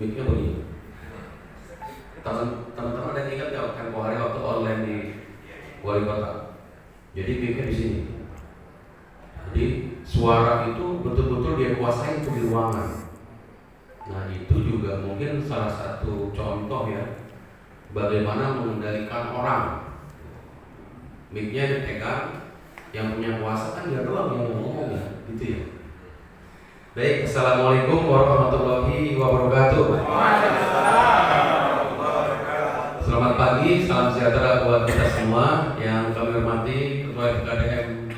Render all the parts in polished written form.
mic-nya begini. Teman-teman ada yang ingat nggak tempo hari waktu online di wali kota? Jadi mic-nya di sini. Jadi suara itu betul-betul dia kuasai di ruangan. Nah itu juga mungkin salah satu contoh ya bagaimana mengendalikan orang. Mic-nya dipegang, yang punya kuasa kan dia doang yang ngomong ya, gitu ya. Baik, assalamualaikum warahmatullahi wabarakatuh. Selamat pagi, salam sejahtera buat kita semua yang kami hormati Ketua FKDM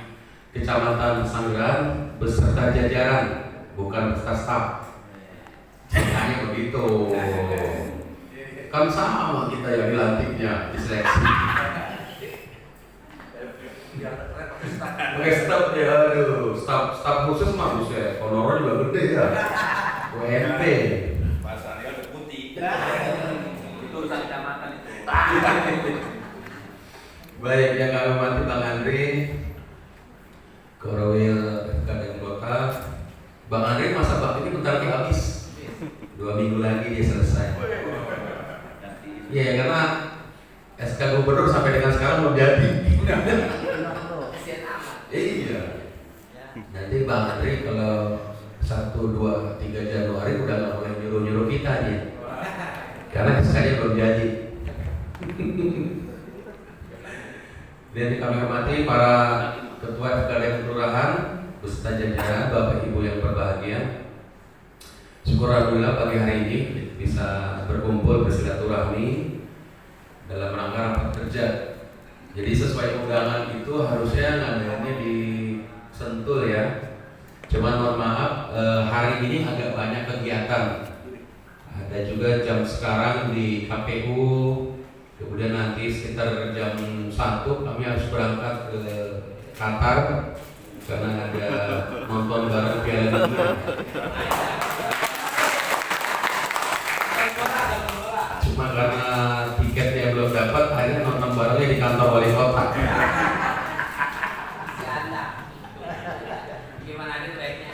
Kecamatan Sanggeran beserta jajaran, bukan beserta staf. Hanya begitu. Kan sama kita yang dilantiknya, diseleksi. Pakai staf ya, aduh, staf khusus mah buset, honornya juga gede ya. WMP. Bahasanya udah putih. Itu urusan kecamatan itu. Baik, yang kami hormati Bang Andri, Korwil FKDM Kota. Bang Andri masa bakti ini bentar lagi habis. 2 minggu lagi dia selesai. Iya, karena SK Gubernur sampai dengan sekarang belum jadi. Iya. Nanti Bang Andri kalau 1, 2, 3 Januari udah nggak boleh nyuruh-nyuruh kita nih. Karena SK-nya belum jadi. Dan kami hormati para Ketua FKDM Kelurahan beserta jajaran, Bapak Ibu yang berbahagia. Syukur alhamdulillah pagi hari ini bisa berkumpul bersilaturahmi dalam rangka rapat kerja. Jadi sesuai undangan itu harusnya ngadainnya di Sentul ya. Cuman mohon maaf hari ini agak banyak kegiatan. Ada juga jam sekarang di KPU. Kemudian nanti sekitar jam 1 kami harus berangkat ke Qatar karena ada nonton bareng Piala Dunia. Cuma karena tiketnya belum dapat, akhirnya nonton barengnya di kantor wali kota. Gimana nih tracknya?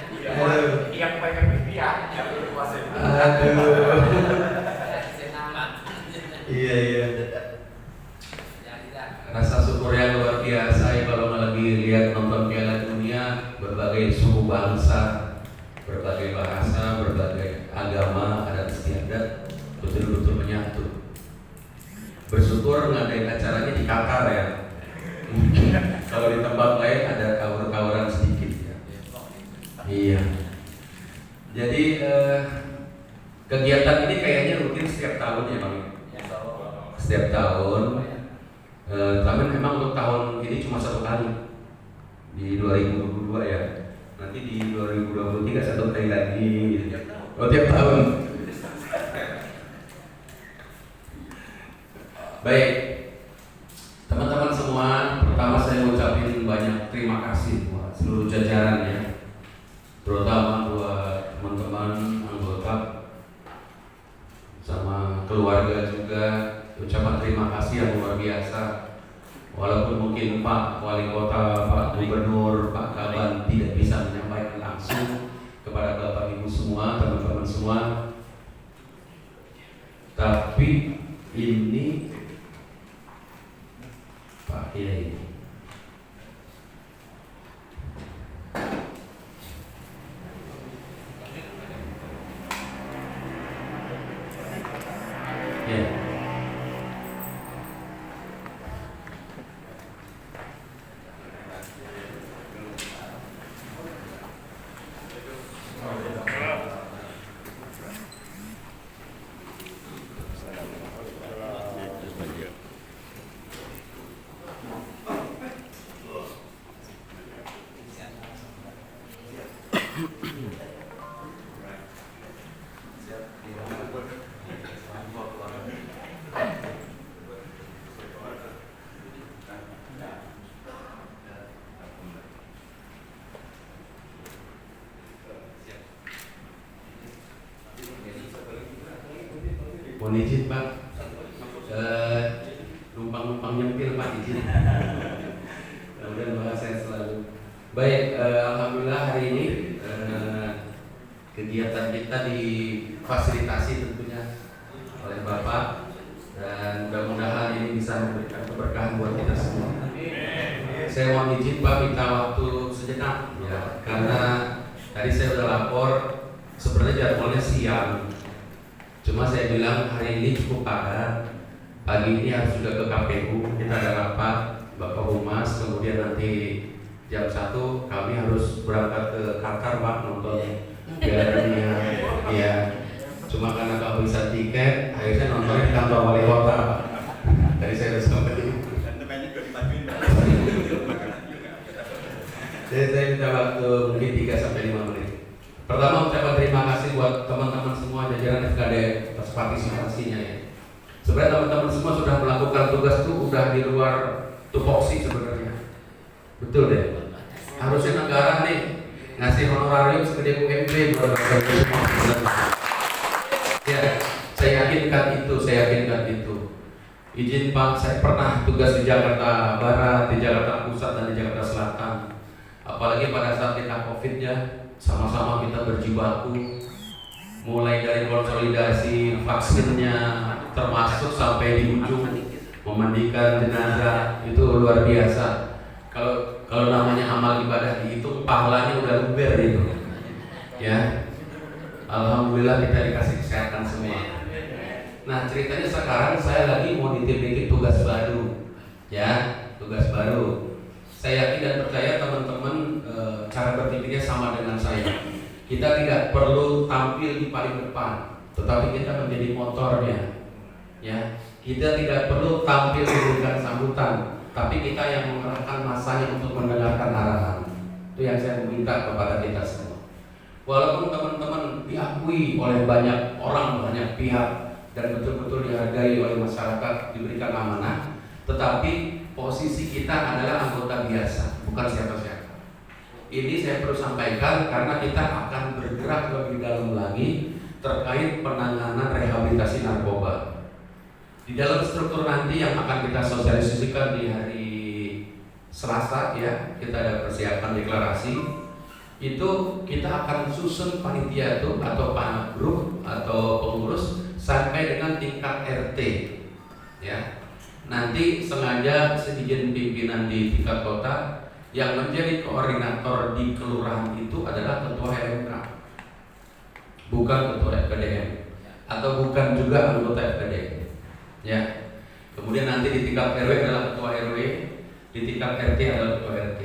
Yang pengen ya, yang berkuasa. Aduh. Iya. Rasa syukur yang luar biasa ya kalau lagi lihat nonton Piala Dunia, berbagai suku bangsa, berbagai bahasa, berbagai agama, adat istiadat betul-betul menyatu. Bersyukur ngadain acaranya di Qatar ya. Kalau di tempat lain ada kawur-kawuran sedikit ya. Iya. Jadi kegiatan ini kayaknya rutin setiap tahun ya Bang. Setiap tahun. Tapi memang untuk tahun ini cuma 1 kali di 2022 ya. Nanti di 2023 1 kali lagi. Oh tiap tahun. Baik, teman-teman semua, pertama saya ngucapin banyak terima kasih buat seluruh jajaran ya, terutama buat teman-teman anggota sama keluarga juga. Ucapan terima kasih yang luar biasa. Walaupun mungkin Pak Wali Kota, Pak Gubernur, Pak Kaban tidak bisa menyampaikan langsung kepada Bapak Ibu semua, teman-teman semua, tapi ini Pak Kiai. Ya. Mohon izin Pak, numpang nyempil Pak, izin. Kemudian bahas saya selalu. Baik, alhamdulillah hari ini kegiatan kita di difasilitasi tentunya oleh Bapak, dan mudah-mudahan ini bisa memberikan keberkahan buat kita semua. Saya mohon izin Pak minta waktu sejenak ya, karena tadi saya udah lapor sebenarnya jadwalnya siang, cuma saya bilang hari ini cukup padat, pagi ini harus sudah ke KPU, kita ada rapat Bapak Humas, kemudian nanti jam 1 kami harus berangkat ke Qatar Pak nonton Piala Dunia. Ya, cuma karena kehabisan tiket, akhirnya nontonnya di kantor wali kota Pak. Tadi saya udah sampai. Jadi saya minta waktu mungkin 3-5 menit. Pertama ucapan terima kasih buat teman-teman semua jajaran FKD atas partisipasinya ya. Sebenarnya teman-teman semua sudah melakukan tugas itu udah di luar tupoksi sebenarnya. Betul deh. Harusnya negara nih ngasih honorarium segede UMP buat teman-teman semua. Ya, saya yakinkan itu. Izin Pak, saya pernah tugas di Jakarta Barat, di Jakarta Pusat, dan di Jakarta Selatan. Apalagi pada saat kita COVID ya, sama-sama kita berjibaku, mulai dari konsolidasi vaksinnya, termasuk sampai di ujung memandikan jenazah, itu luar biasa. Kalau namanya amal ibadah dihitung, pahalanya udah luber itu. Ya, alhamdulillah kita dikasih kesehatan semua. Nah ceritanya sekarang saya lagi mau nitip-nitip tugas baru, ya, tugas baru. Saya yakin dan percaya teman-teman cara berpikirnya sama dengan saya. Kita tidak perlu tampil di paling depan, tetapi kita menjadi motornya. Ya, kita tidak perlu tampil memberikan sambutan, tapi kita yang mengerahkan masanya untuk mendengarkan arahan. Itu yang saya meminta kepada kita semua. Walaupun teman-teman diakui oleh banyak orang, banyak pihak, dan betul-betul dihargai oleh masyarakat, diberikan amanah, tetapi posisi kita adalah anggota biasa, bukan siapa-siapa. Ini saya perlu sampaikan karena kita akan bergerak lebih dalam lagi terkait penanganan rehabilitasi narkoba. Di dalam struktur nanti yang akan kita sosialisasikan di hari Selasa ya, kita ada persiapan deklarasi. Itu kita akan susun panitia itu atau grup atau pengurus sampai dengan tingkat RT ya. Nanti sengaja seizin pimpinan di tingkat kota, yang menjadi koordinator di kelurahan itu adalah ketua RMK, bukan ketua FKDM atau bukan juga anggota FKDM ya. Kemudian nanti di tingkat RW adalah ketua RW, di tingkat RT adalah ketua RT.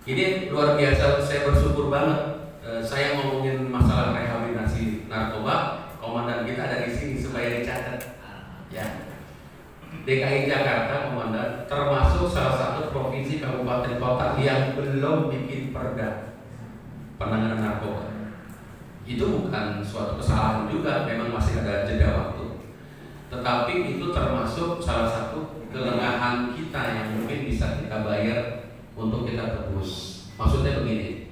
Ini luar biasa, saya bersyukur banget. Saya ngomongin masalah rehabilitasi narkoba, komandan kita ada di sini supaya dicatat ya. DKI Jakarta, komandan, termasuk salah satu provinsi kabupaten kota yang belum bikin perda penanganan narkoba. Itu bukan suatu kesalahan juga, memang masih ada jeda waktu. Tetapi itu termasuk salah satu kelengahan kita yang mungkin bisa kita bayar untuk kita tebus. Maksudnya begini,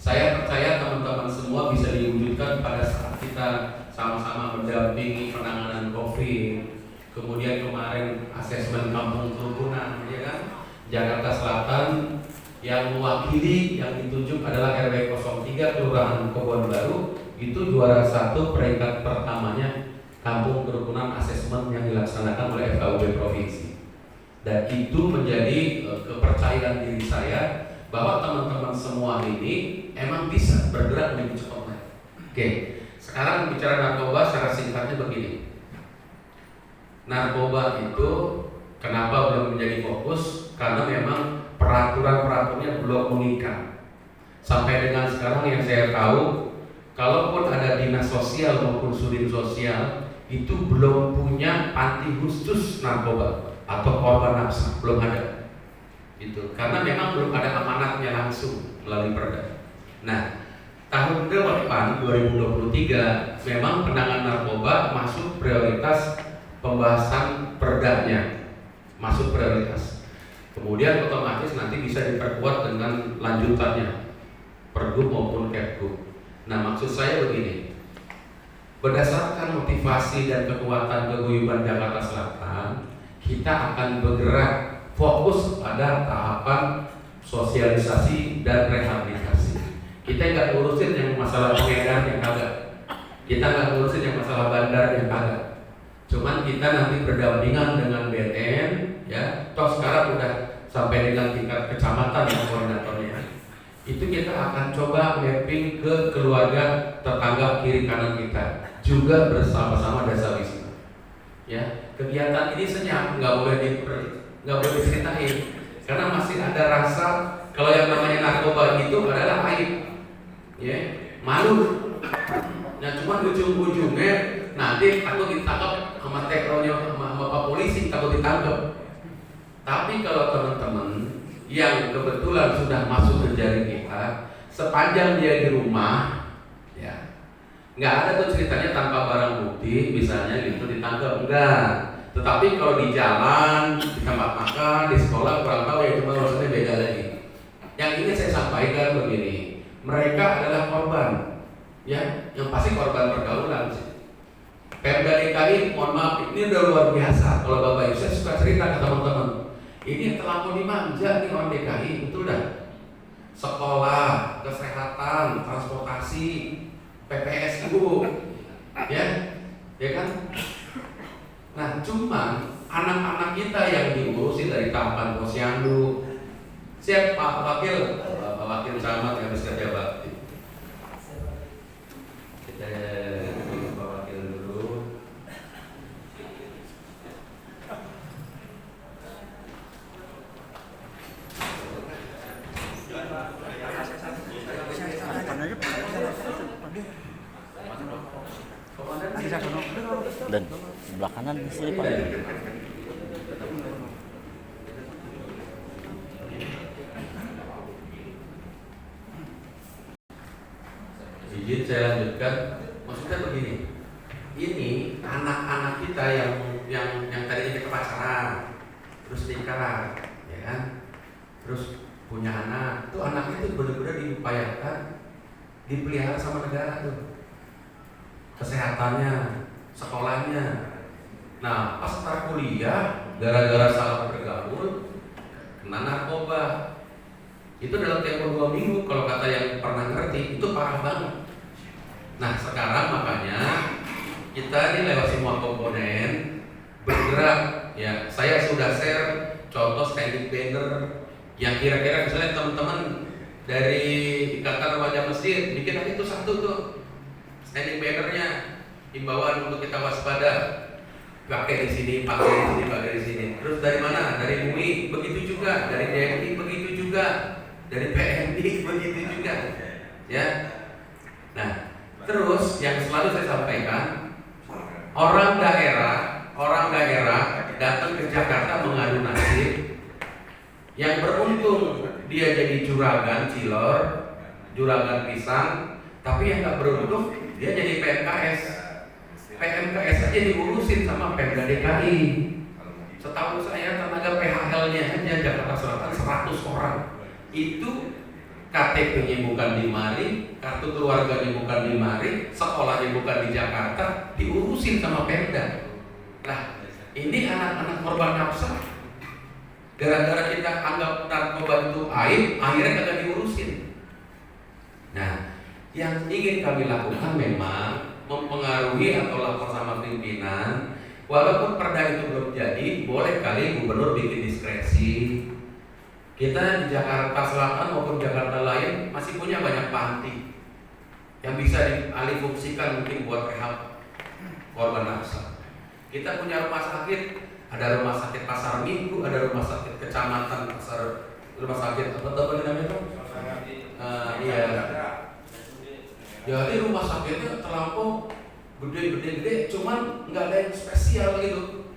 saya percaya teman-teman semua bisa diwujudkan pada saat kita sama-sama mendampingi penanganan COVID. Kemudian kemarin asesmen kampung kerukunan, ya kan? Jakarta Selatan yang mewakili yang ditunjuk adalah RW 03 Kelurahan Kebon Baru, itu juara 1 peringkat pertamanya kampung kerukunan asesmen yang dilaksanakan oleh FKUB provinsi. Dan itu menjadi kepercayaan diri saya bahwa teman-teman semua ini emang bisa bergerak lebih cepat. Oke, sekarang bicara narkoba secara singkatnya begini. Narkoba itu kenapa belum menjadi fokus? Karena memang peraturan-peraturannya belum mengikat. Sampai dengan sekarang yang saya tahu, kalaupun ada dinas sosial maupun sudin sosial, itu belum punya panti khusus narkoba atau korban nafsa, belum ada. Itu karena memang belum ada amanatnya langsung melalui perda. Nah, tahun depan 2023 memang penanganan narkoba masuk prioritas pembahasan perdanya, masuk prioritas. Kemudian otomatis nanti bisa diperkuat dengan lanjutannya, Pergub maupun Kepgub. Nah, maksud saya begini, berdasarkan motivasi dan kekuatan keguyuban Jakarta Selatan, kita akan bergerak fokus pada tahapan sosialisasi dan rehabilitasi. Kita nggak ngurusin yang masalah pengedar yang kagak. Kita nggak kita nanti berdampingan dengan BNN, ya. Toh sekarang udah sampai dengan tingkat kecamatan yang koordinatornya. Itu kita akan coba mapping ke keluarga tetangga kiri kanan kita, juga bersama-sama desa wisata. Ya, kegiatan ini senyap, nggak boleh diceritain, karena masih ada rasa kalau yang namanya narkoba itu adalah aib, ya, malu. Nah, cuma ujung-ujungnya nanti takut ditangkap sama TKO-nya, sama Pak Polisi, takut ditangkap. Tapi kalau teman-teman yang kebetulan sudah masuk ke jaring kita, sepanjang dia di rumah, ya, nggak ada tuh ceritanya tanpa barang bukti, misalnya gitu ditangkap, enggak. Tetapi kalau di jalan, di tempat makan, di sekolah, kurang tahu ya, cuma urusannya beda lagi. Yang ingin saya sampaikan begini, mereka adalah korban, ya, yang pasti korban pergaulan sih. Pemda DKI, mohon maaf, ini udah luar biasa. Kalau Bapak Ibu, saya suka cerita ke teman-teman, ini terlalu dimanja nih orang DKI, betul dah. Sekolah, kesehatan, transportasi, PPSU, ya kan? Nah, cuma anak-anak kita yang diurusin dari tahapan posyandu. Siap Pak Wakil, Pak Wakil Camat yang habis kerja bakti. Kita Pak Wakil dulu. Dan sebelah kanan di sini Pak. Izin saya lanjutkan. Maksudnya begini, ini anak-anak kita yang tadinya kita pacaran, terus nikah, ya kan, terus punya anak, tuh anaknya itu benar-benar diupayakan, dipelihara sama negara tuh, kesehatannya, sekolahnya. Nah, pas start kuliah, gara-gara salah bergaul, kena narkoba. Itu dalam tempo 2 minggu, kalau kata yang pernah ngerti, itu parah banget. Nah, sekarang makanya kita ini lewat semua komponen bergerak, ya. Saya sudah share contoh standing banner yang kira-kira misalnya teman-teman dari Ikatan Remaja Masjid bikin aja itu satu tuh standing bannernya, himbauan untuk kita waspada, pakai di sini, pakai di sini, pakai di sini. Terus dari mana? Dari UI begitu juga, dari DMI begitu juga, dari PMI begitu juga, ya. Nah, terus yang selalu saya sampaikan, orang daerah datang ke Jakarta mengadu nasib, yang beruntung dia jadi juragan cilor, juragan pisang, tapi yang nggak beruntung dia jadi PMKS. PMKS aja diurusin sama Pemda DKI. Setahu saya tenaga PHL-nya aja Jakarta Selatan 100 orang. Itu KTP-nya bukan di Mari, kartu keluarganya bukan di Mari, sekolahnya bukan di Jakarta, diurusin sama Pemda. Nah, ini anak-anak korban nafsa. Gara-gara kita anggap narkoba itu aib, akhirnya kagak diurusin. Nah, yang ingin kami lakukan memang mempengaruhi atau lapor sama pimpinan. Walaupun perda itu belum jadi, boleh kali gubernur bikin diskresi. Kita di Jakarta Selatan maupun Jakarta lain masih punya banyak panti yang bisa dialihfungsikan mungkin buat rehab korban nafsa. Kita punya rumah sakit, ada rumah sakit Pasar Minggu, ada rumah sakit Kecamatan rumah sakit apa namanya itu? Iya. Jadi rumah sakitnya terlampau gede, cuman nggak ada yang spesial gitu.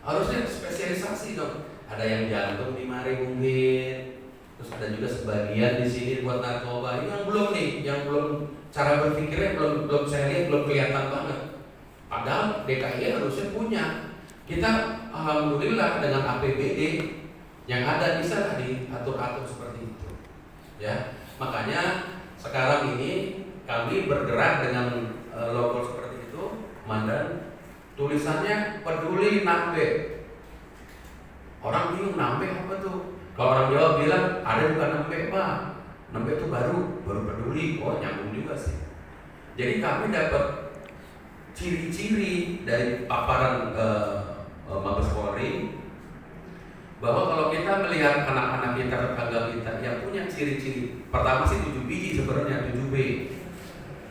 Harusnya spesialisasi dong. Ada yang jantung di Mari mungkin, terus ada juga sebagian di sini buat narkoba. Ini yang belum nih, yang belum cara berpikirnya belum saya lihat belum kelihatan banget. Padahal DKI harusnya punya. Kita alhamdulillah dengan APBD yang ada bisa diatur-atur seperti itu. Ya, makanya sekarang ini kami bergerak dengan logo seperti itu, mandan, tulisannya peduli nambe. Orang bingung nambe apa tuh? Kalau orang Jawa bilang ada juga nambe Pak. Nambe itu baru peduli. Oh, nyambung juga sih. Jadi kami dapat ciri-ciri dari paparan Mabes Polri, bahwa kalau kita melihat anak-anak kita, tetangga kita yang punya ciri-ciri, pertama sih 7 biji sebenarnya, 7B.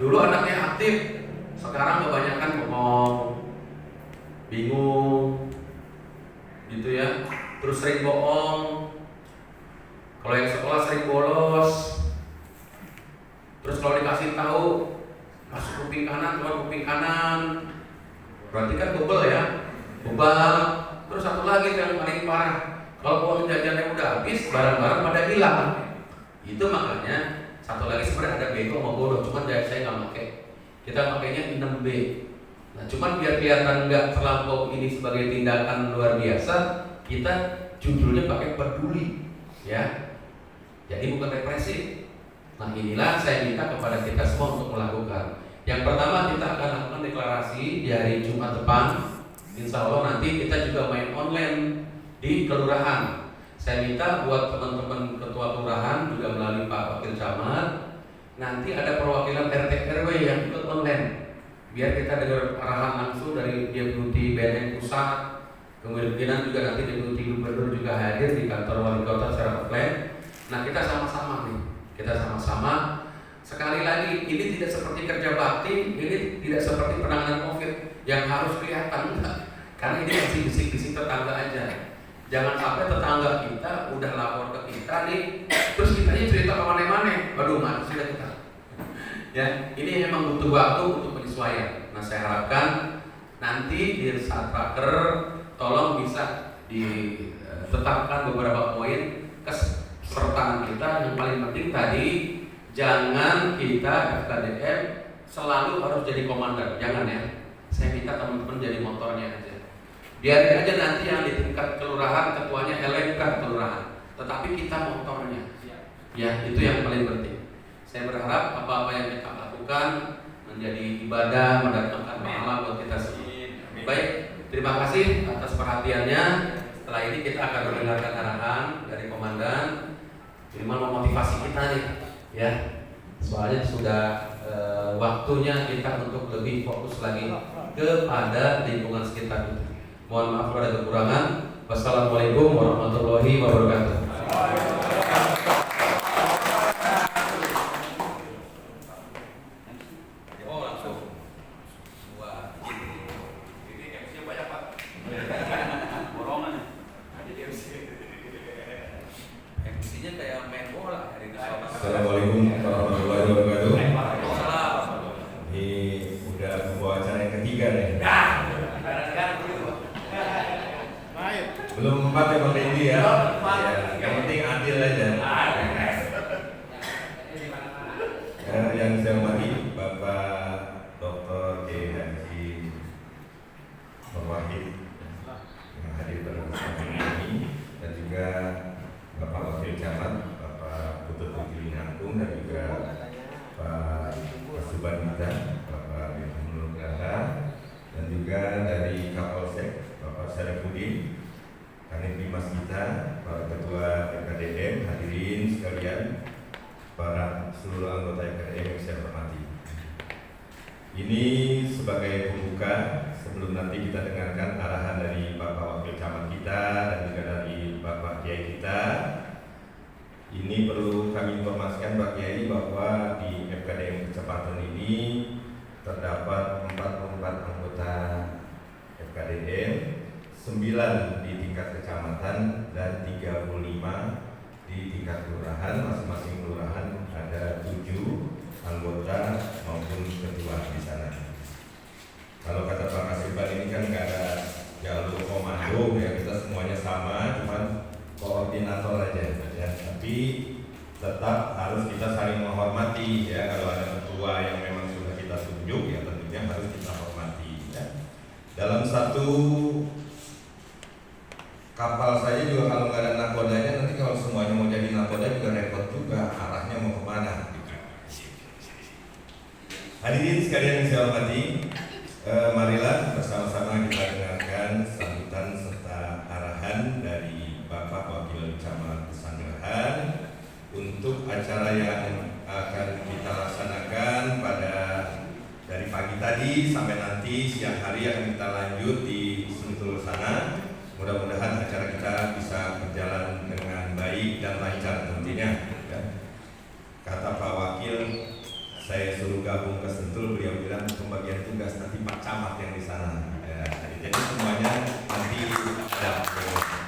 Dulu anaknya aktif, sekarang kebanyakan bengong, bingung, gitu ya. Terus sering bohong. Kalau yang sekolah sering bolos. Terus kalau dikasih tahu masuk kuping kanan, keluar kuping kanan, berarti kan bebel ya, bebal. Terus satu lagi yang paling parah, kalau uang jajannya udah habis, barang-barang pada hilang. Itu makanya satu lagi sebenarnya ada bego sama bodoh, cuman saya nggak pakai. Kita pakainya 6B. Nah, cuman biar kelihatan nggak terlampau ini sebagai tindakan luar biasa, kita judulnya pakai peduli, ya. Jadi bukan represif. Nah, inilah saya minta kepada kita semua untuk melakukan. Yang pertama, kita akan lakukan deklarasi di hari Jumat depan. Insya Allah nanti kita juga main online di kelurahan. Saya minta buat teman-teman ketua kelurahan juga melalui Pak Wakil Camat, nanti ada perwakilan RT RW yang ikut online. Biar kita dengar arahan langsung dari Deputi BNN Pusat. Kemungkinan juga nanti Deputi Gubernur juga hadir di kantor wali kota secara offline. Nah, kita sama-sama nih. Kita sama-sama. Sekali lagi, ini tidak seperti kerja bakti, ini tidak seperti penanganan COVID yang harus kelihatan, enggak. Karena ini masih bisik-bisik tetangga aja. Jangan sampai tetangga kita udah lapor ke kita nih, terus kita aja cerita ke mana-mana. Waduh, mati sudah kita. Ya, ini memang butuh waktu untuk penyesuaian. Nah, saya harapkan nanti di saat raker tolong bisa ditetapkan beberapa poin kesertaan kita. Yang paling penting tadi, jangan kita FKDM selalu harus jadi komandan, jangan ya. Saya minta teman-teman jadi motornya aja. Biarin aja nanti yang di tingkat kelurahan ketuanya LMK kelurahan, tetapi kita motornya. Ya, itu yang paling penting. Saya berharap apa-apa yang kita lakukan menjadi ibadah, mendatangkan pahala buat kita semua. Baik, terima kasih atas perhatiannya. Setelah ini kita akan mendengarkan arahan dari komandan, minimal memotivasi kita nih, ya. Soalnya sudah waktunya kita untuk lebih fokus lagi kepada lingkungan sekitar kita. Mohon maaf pada kekurangan. Wassalamualaikum warahmatullahi wabarakatuh. Oh, langsung. Wah, ini MC banyak Pak. Borongan. Jadi MC-nya kayak main bola hari ini. Assalamualaikum warahmatullahi wabarakatuh. Waalaikumsalam. Ini udah pembahasan yang ketiga nih. Belum 4 ya Bang Dendi ya. Yang penting adil aja. Yang saya hormati Bapak Dr. Haji Wahid yang hadir pada kesempatan ini, dan juga Bapak Wakil Camat, Bapak Putut Putri Nanggung, dan juga Pak Subandita, Bapak Nur Gata, dan juga dari Kapolsek Bapak Syarifudin, Kanit Bimas kita, para ketua FKDM, hadirin sekalian, para seluruh anggota FKDM yang saya hormati. Ini sebagai pembuka sebelum nanti kita dengarkan arahan dari Bapak Wakil Camat kita dan juga dari Bapak Kiai kita. Ini perlu kami informasikan Pak Kiai bahwa di FKDM Kecepatan ini terdapat 44 anggota FKDM, 9 di tingkat kecamatan dan 35 di tingkat kelurahan. Masing-masing kelurahan ada 7 anggota maupun ketua di sana. Kalau kata Pak Kasirban ini kan nggak ada jalur komando ya, kita semuanya sama, cuman koordinator aja ya. Tapi tetap harus kita saling menghormati ya. Kalau ada ketua yang memang sudah kita tunjuk ya tentunya harus kita hormati ya. Dalam satu kapal saja juga kalau nggak ada nakodanya, nanti kalau semuanya mau jadi nakoda juga repot juga, arahnya mau kemana gitu. Hadirin sekalian yang saya hormati, marilah bersama-sama kita dengarkan sambutan serta arahan dari Bapak Wakil Camat Pesanggerahan untuk acara yang akan kita laksanakan pada dari pagi pagi tadi sampai nanti siang hari akan kita lanjut di Sentul sana. Mudah-mudahan acara kita bisa berjalan dengan baik dan lancar tentunya. Ya. Kata Pak Wakil, saya suruh gabung ke Sentul, beliau bilang pembagian tugas nanti Pak Camat yang di sana. Ya, jadi semuanya nanti ada.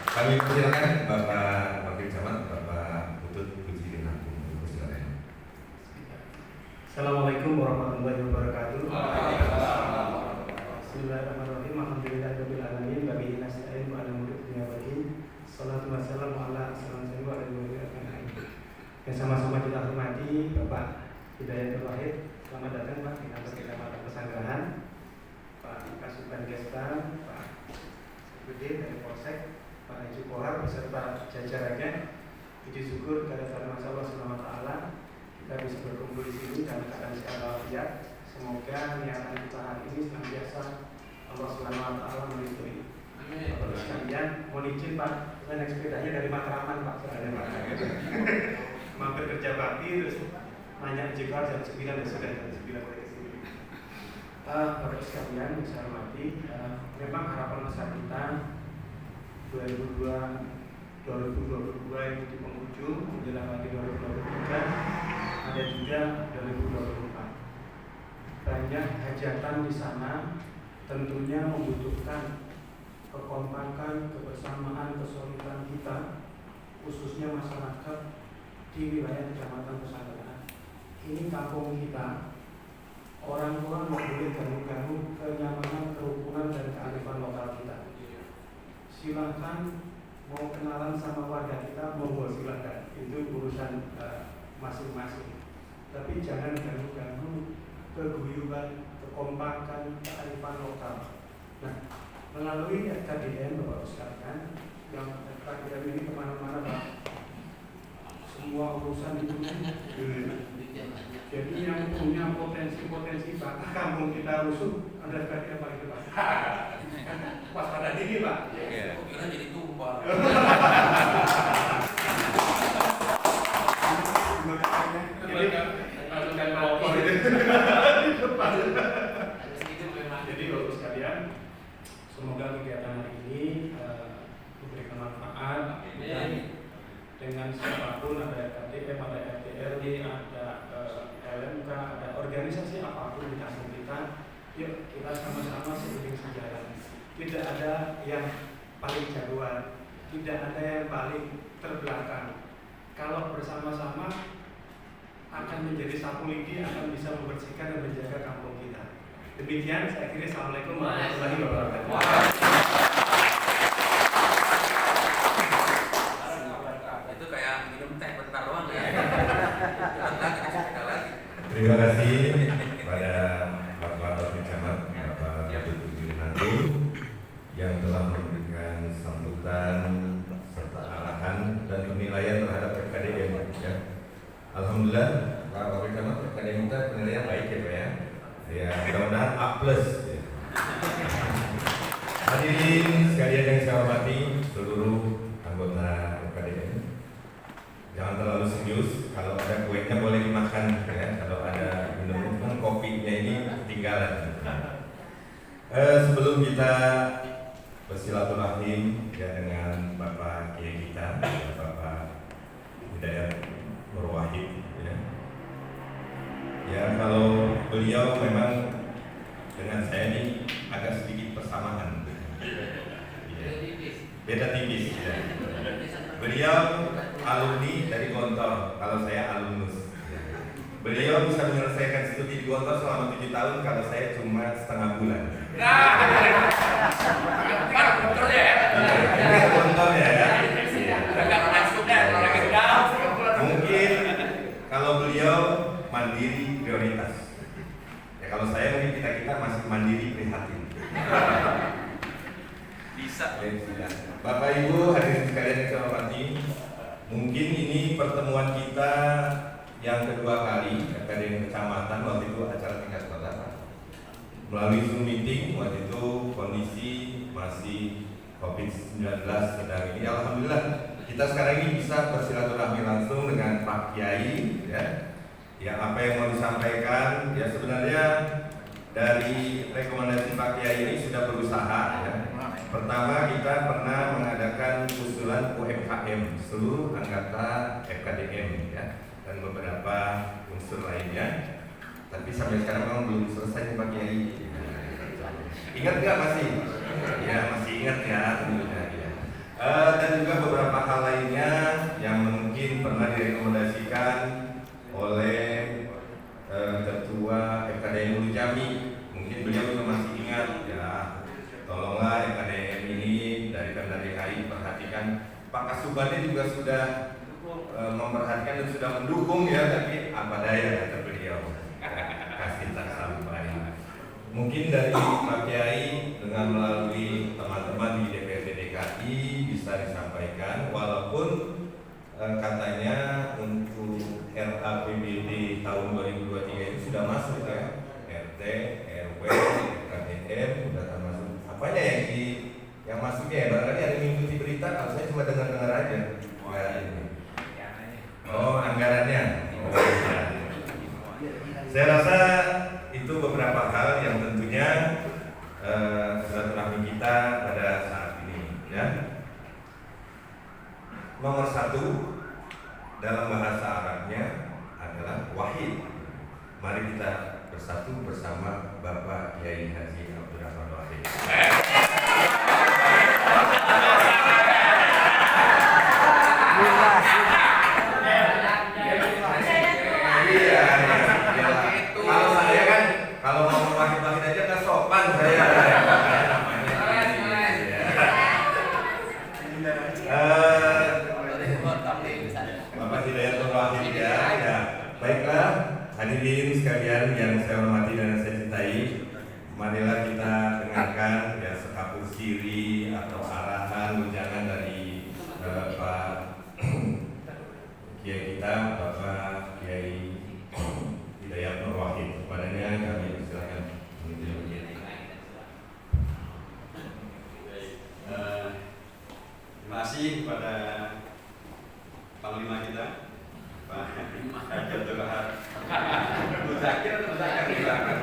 Kami persilakan Bapak Wakil Camat, Bapak Putut Puji Dinakung. Silakan. Assalamualaikum warahmatullahi wabarakatuh. Bismillahirrahmanirrahim. Alhamdulillahirabbil alamin wa bihi nasta'in wa ala umuri dunya waddin. Shalatu wassalamu ala asyrofil wa ala alihi yang sama-sama kita hormati Bapak Hidayatul Wahid. Selamat datang Pak di kantor Kecamatan Pesanggrahan. Pak Kasubag Gesta, Pak Gede dari Polsek, Pak Haji Kohar beserta jajarannya. Puji syukur kepada Allah Subhanahu wa taala kita bisa berkumpul di sini dalam keadaan sehat walafiat. Semoga niatan kita hari ini senantiasa Allah Subhanahu wa taala meridhoi. Bapak sekalian, mohon izin Pak, saya naik sepedanya dari Matraman Pak, sekalian Pak. Mampir kerja bakti terus nanya jika jam 9 dan sudah jam 9 mulai ke sini. Bapak sekalian, saya hormati, memang harapan besar kita 2022 ini di penghujung, menjelang lagi 2023, ada juga 2024. Banyak hajatan di sana, tentunya membutuhkan kekompakan, kebersamaan, kesolidan kita, khususnya masyarakat di wilayah Kecamatan Pesanggrahan. Ini kampung kita, orang-orang tidak boleh ganggu-ganggu kenyamanan, kerukunan dan kearifan lokal kita. Silakan mau kenalan sama warga kita, monggo silakan. Itu urusan masing-masing. Tapi jangan ganggu-ganggu keguyuban, kekompakan, kearifan lokal. Nah, melalui FKDN Bapak sekalian, yang FKDN ini kemana-mana Pak, semua urusan itu. Jadi yang punya potensi Pak, kampung kita rusuh, ada FKDN Pak itu Pak. Waspada diri Pak. Kira jadi tumpah. Jadi Bapak sekalian, semoga kegiatan hari ini memberikan manfaat dan dengan siapapun, ada RKTM, ada RTRD, ada LMK, ada organisasi apapun di kampung kita, yuk kita sama-sama seiring sejalan. Tidak ada yang paling jagoan, tidak ada yang paling terbelakang. Kalau bersama-sama akan menjadi sapu lidi, akan bisa membersihkan dan menjaga kampung kita. Demikian saya kira. Assalamualaikum warahmatullahi wabarakatuh. Itu kayak minum teh bentar doang ya. Terima kasih pada Bapak Wakil Camat, Bapak Putut Puji Dinakung yang telah memberikan sambutan serta arahan dan penilaian terhadap FKDN. Ya. Alhamdulillah Pak Wakil Camat, FKDN kita penilaian baik ya Pak ya. Ya, mudah-mudahan A+. Ya. Hadirin sekalian yang saya hormati, seluruh anggota FKDN, jangan terlalu serius. Kalau ada kuenya boleh dimakan ya. Kalau ada minum kan kopinya ini ketinggalan. Sebelum kita bersilaturahim ya dengan Bapak Kiai kita, Bapak Hidayat Nur Wahid ya. Ya, kalau beliau memang dengan saya ini agak sedikit persamaan. Ya. Beda tipis ya. Beliau alumni dari Gontor, kalau saya alumnus. Beliau bisa menyelesaikan studi di Gontor selama 7 tahun, kalau saya cuma setengah bulan. Gontor ya. Mungkin kalau beliau mandiri prioritas. Ya kalau saya mungkin kita masih mandiri prihatin. Bisa. Bapak Ibu hadirin sekalian yang saya hormati, mungkin ini pertemuan kita yang kedua kali dari kecamatan. Waktu itu acara tingkat kota melalui Zoom meeting. Waktu itu kondisi masih COVID-19 sedang ini. Alhamdulillah kita sekarang ini bisa bersilaturahmi langsung dengan Pak Kiai ya. Yang apa yang mau disampaikan ya sebenarnya dari rekomendasi Pak Kiai ini sudah berusaha ya. Pertama kita pernah mengadakan usulan UMKM seluruh anggota FKDM ya, dan beberapa unsur lainnya. Tapi sampai sekarang memang belum selesai nih Pak Kiai. Ingat nggak masih? Ya masih ingat ya tentunya ya. Dan juga beberapa hal lainnya yang mungkin pernah direkomendasikan oleh Ketua FKDM Hulu Jambi. Mungkin beliau juga masih ingat ya. Tolonglah FKDM ini dari Pemda DKI perhatikan. Pak Kasubannya juga sudah memperhatikan dan sudah mendukung ya, tapi apa daya kata beliau. Kasih tak sampai. Mungkin dari Pak Kiai dengan melalui teman-teman di DPRD DKI bisa disampaikan, walaupun katanya untuk RAPBD tahun 2023 itu sudah masuk ya, RT, RW, KDM sudah termasuk. Apanya yang masuknya ya? Barangkali ada mengikuti berita, kalau saya cuma dengar-dengar aja. Oh, anggarannya. Oh, ya. Saya rasa itu beberapa hal yang tentunya silaturahmi kita pada saat ini ya. Nomor 1 dalam bahasa Arabnya adalah wahid. Mari kita bersatu bersama Bapak Kiai Haji Abdurrahman Wahid. Kalau saya kan kalau ngomong wahid-wahid aja nggak sopan saya. Bapak Hidayatul Wahid ya. Baiklah hadirin sekalian yang saya hormati dan saya cintai, marilah kita dengarkan ya sekapur siri atau arahan ujangan dari Pak Kiai kita, Bapak Kiai Hidayatul Wahid. Kepadanya kami persilakan. Terima kasih kepada Panglima kita, Pak Haji Abdul Wahab. Muzakir atau Muzakir di belakang?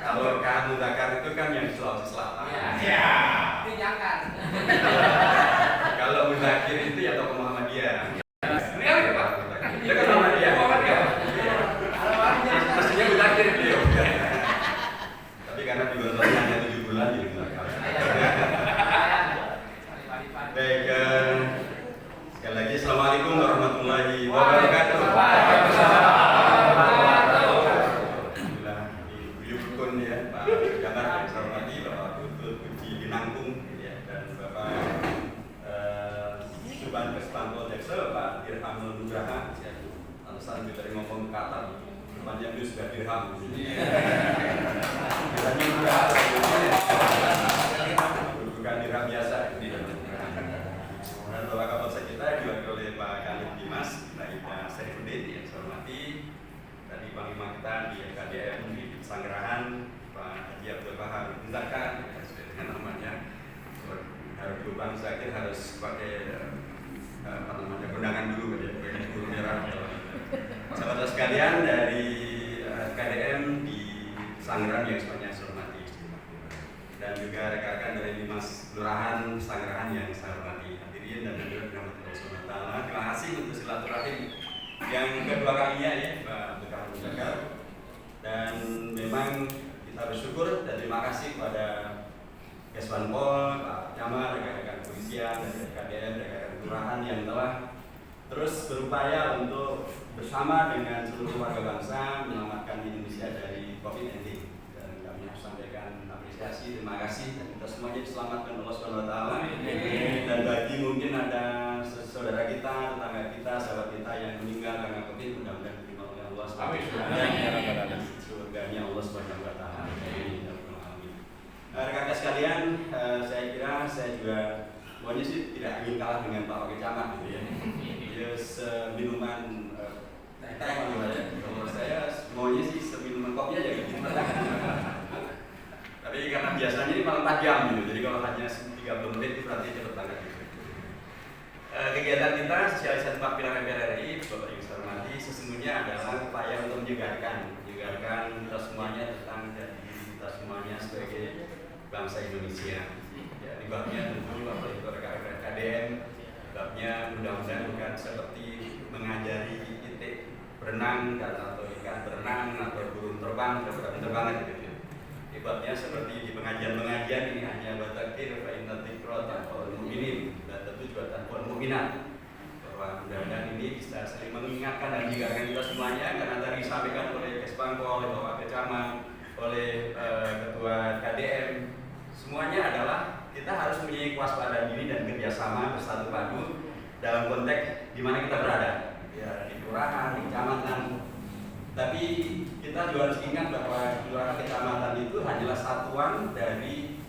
Kalau kamu Muzakir itu kan yang di Sulawesi Selatan. Ya. Kalau Muzakir itu ya tokoh Muhammadiyah. Ini Pak. Dia kan Muhammadiyah. Mestinya Muzakir beliau. Tapi karena di bulan hanya 7 bulan jadi Muzakir. Baik, sekali lagi Assalamualaikum warahmatullahi wabarakatuh. Alhamdulillah diberikan ya Pak Jabar yang saya hormati, Bapak Putu Puji Binangkung ya, dan Bapak Subhan Kespanto Jaksel, Pak Dirhamul Nugraha ya, alasan dari ngomong ke Qatar namanya itu sudah dirham bukan dirham biasa ini. Dan Bapak Kapolsek kita diwakili oleh Pak Kanit Dimas Naibda Saifuddin yang saya hormati, tadi Panglima kita di FKDM di Sanggerahan Pak Haji Abdul Wahab Zaka sesuai dengan namanya. Harus diubah sakit harus pakai apa namanya undangan dulu pakai guru merah. Sahabat sekalian dari FKDM di Sanggerahan yang semuanya saya hormati, dan juga rekan-rekan dari Dinas Kelurahan Sanggerahan yang saya hormati, hadirin dan hadirat Allah Subhanahu wa taala. Terima kasih untuk silaturahim yang kedua kalinya ya Pak Bekar Muzakkar. Dan memang kita bersyukur dan terima kasih kepada Kesbanpol, Pak Camat, rekan-rekan kepolisian, dan FKDM, rekan-rekan kelurahan yang telah terus berupaya untuk bersama dengan seluruh warga bangsa menyelamatkan Indonesia dari COVID-19. Dan kami harus sampaikan apresiasi, terima kasih, dan kita semuanya diselamatkan Allah Subhanahu wa taala. Dan bagi mungkin ada saudara kita, tetangga kita, sahabat kita yang meninggal karena COVID, mudah-mudahan diterima oleh Allah Subhanahu wa taala. Surganya Allah Subhanahu wa taala. Rekan-rekan sekalian, saya kira saya juga maunya sih tidak ingin kalah dengan Pak Wakil Camat gitu ya. Dia seminuman teh ya. Kalau saya maunya sih seminuman kopi aja gitu. Tapi karena biasanya ini malah 4 jam gitu. Jadi kalau hanya 30 menit itu berarti cepat banget gitu. Kegiatan kita sosialisasi 4 pilar MPRRI, Bapak Ibu saya hormati, sesungguhnya adalah upaya untuk menyegarkan kita semuanya tentang dan diri kita semuanya sebagai bangsa Indonesia. Ya, di babnya tentu Bapak Ibu rekan-rekan KDM, babnya mudah-mudahan bukan seperti mengajari titik berenang atau ikan berenang atau burung terbang atau terbang gitu. Ibadahnya seperti di pengajian-pengajian ini hanya batakir, fa'innatikro, tanpa mu'minin, dan tentu juga tanpa mu'minat. Bahwa mudah-mudahan ini bisa saling mengingatkan dan mengingatkan kita semuanya, karena tadi disampaikan oleh Kespangko, oleh Bapak Kecamat, oleh Ketua KDM, semuanya adalah kita harus mempunyai kewaspadaan diri dan kerjasama bersatu padu dalam konteks di mana kita berada, ya, di kelurahan, di kecamatan. Tapi kita juga harus ingat bahwa kelurahan kecamatan itu hanyalah satuan dari